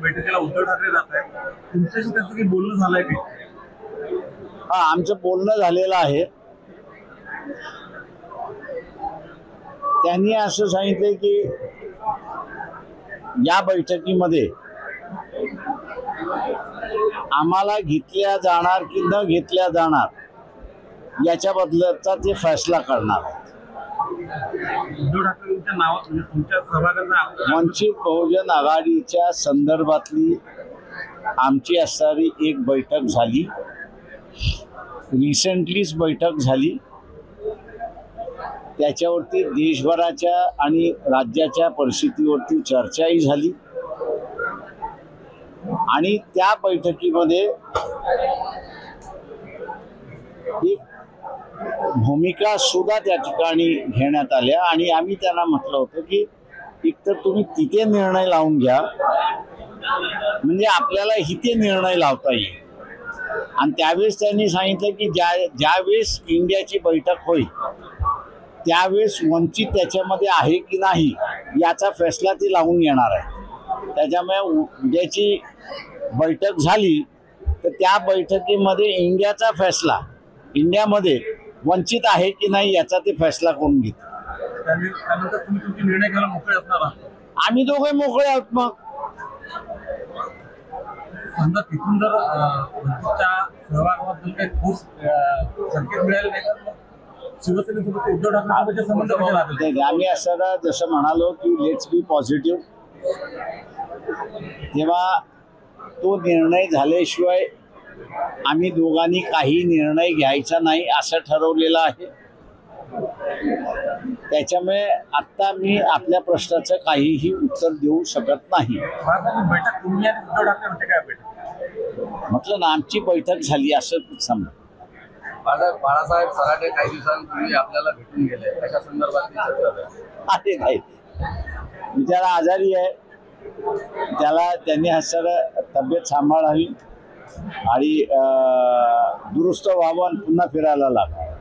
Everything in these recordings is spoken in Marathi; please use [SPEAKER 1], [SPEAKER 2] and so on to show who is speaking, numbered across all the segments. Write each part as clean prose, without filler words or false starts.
[SPEAKER 1] बैठकीला उद्धव ठाकरे जात आहेत, तुमच्याशी त्याचं काही बोलणं झालंय की?
[SPEAKER 2] हा, आमचं बोलणं झालेलं आहे. त्यांनी असं सांगितलं की या बैठकीमध्ये आम्हाला घेतल्या जाणार की न घेतल्या जाणार याच्याबद्दलचा ते फैसला करणार आहेत.
[SPEAKER 1] उद्धव ठाकरेंच्या नावात म्हणजे तुमच्या सहभागाचा
[SPEAKER 2] वंचित बहुजन आघाडीच्या संदर्भातली आमची असणारी एक बैठक झाली, रिसेंटलीच बैठक झाली. त्याच्यावरती देशभराच्या आणि राज्याच्या परिस्थितीवरती चर्चाही झाली आणि त्या बैठकीमध्ये एक भूमिका सुद्धा त्या ठिकाणी घेण्यात आल्या आणि आम्ही त्यांना म्हटलं होतं की एकतर तुम्ही तिथे निर्णय लावून घ्या, म्हणजे आपल्याला इथे निर्णय लावता येईल. आणि त्यावेळेस त्यांनी सांगितलं की ज्यावेळेस इंडियाची बैठक होईल त्यावेळेस वंचित त्याच्यामध्ये आहे की नाही याचा फैसला ते लावून येणार आहे. त्याच्यामुळे उद्याची बैठक झाली तर त्या बैठकीमध्ये इंडियाचा फैसला, इंडियामध्ये वंचित आहे की नाही याचा ते फैसला करून घेतील.
[SPEAKER 1] त्यानंतर तुम्ही तुमचे निर्णय घ्यायला मोकळे असणार आहात?
[SPEAKER 2] आम्ही दोघे मोकळे आहोत. मग
[SPEAKER 1] समजा तिथून जर वंचितच्या सहभागाबद्दल काही ठोस संकेत मिळाले नाही तर शिवसेनेसोबत उद्धव ठाकरेंचे संबंध कसे राहतील?
[SPEAKER 2] आम्ही असं जसं म्हणालो की लेट्स बी पॉझिटिव्ह, तेव्हा तो निर्णय झाल्याशिवाय आम्ही दोघांनी काही निर्णय घ्यायचा नाही असं ठरवलेलं आहे. त्याच्यामुळे आत्ता मी आपल्या प्रश्नाचं काहीही उत्तर देऊ शकत नाही.
[SPEAKER 1] बैठक तुम्ही आणि उद्धव ठाकरे होते काय? बैठक
[SPEAKER 2] म्हटलं ना, आमची बैठक झाली असं समजा.
[SPEAKER 3] बाळासाहेब सराटे काही दिवसांपूर्वी आपल्याला भेटून गेले, अशा संदर्भातली चर्चा
[SPEAKER 2] आहे नाही, बिचारा आजारी आहे, त्यांनी असं तब्येत सांभाळावी आणि दुरुस्त व्हावं आणि पुन्हा फिरायला लागावं.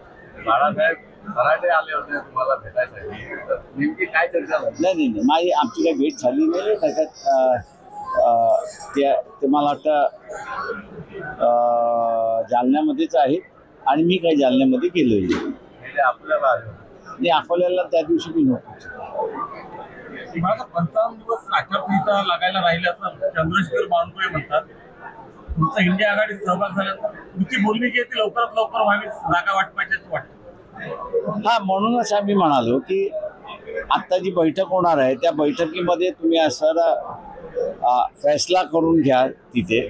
[SPEAKER 3] बाळासाहेब सराटे आले होते तुम्हाला भेटायसाठी, तर नेमकी काय चर्चा झाली?
[SPEAKER 2] नाही, आमची काही भेट झाली नाही. त्याच्यात ते मला वाटतं जालन्यामध्येच आहेत आणि मी काही जालन्यामध्ये गेलेलो नाही. अकोल्याला त्या दिवशी मी नव्हतो.
[SPEAKER 1] 55 दिवस आचारसंहिता लागायला राहिले असं चंद्रशेखर बावनकुळे म्हणतात. तुमचा इंडिया आघाडीत सहभाग झाल्यानंतर तुमची बोलणी जी आहे ती लवकरात लवकर व्हावी, जागा वाटपायची असं वाटतं.
[SPEAKER 2] हा, म्हणूनच आम्ही म्हणालो की आत्ता जी बैठक होणार आहे त्या बैठकीमध्ये तुम्ही असं फैसला करून घ्या तिथे.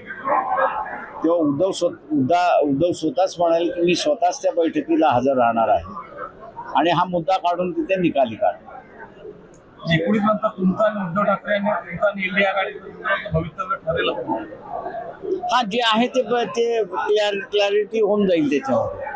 [SPEAKER 2] तेव्हा उद्धव स्वतःच म्हणाले की मी स्वतःच त्या बैठकीला हजर राहणार आहे आणि हा मुद्दा काढून तिथे निकाली काढ.
[SPEAKER 1] 19 नंतर तुमचा आणि उद्धव ठाकरे तुमचा आणि इंडिया आघाडीचं भवितव्य ठरेल.
[SPEAKER 2] हा, जे आहे ते क्लॅरिटी होऊन जाईल त्याच्यावर.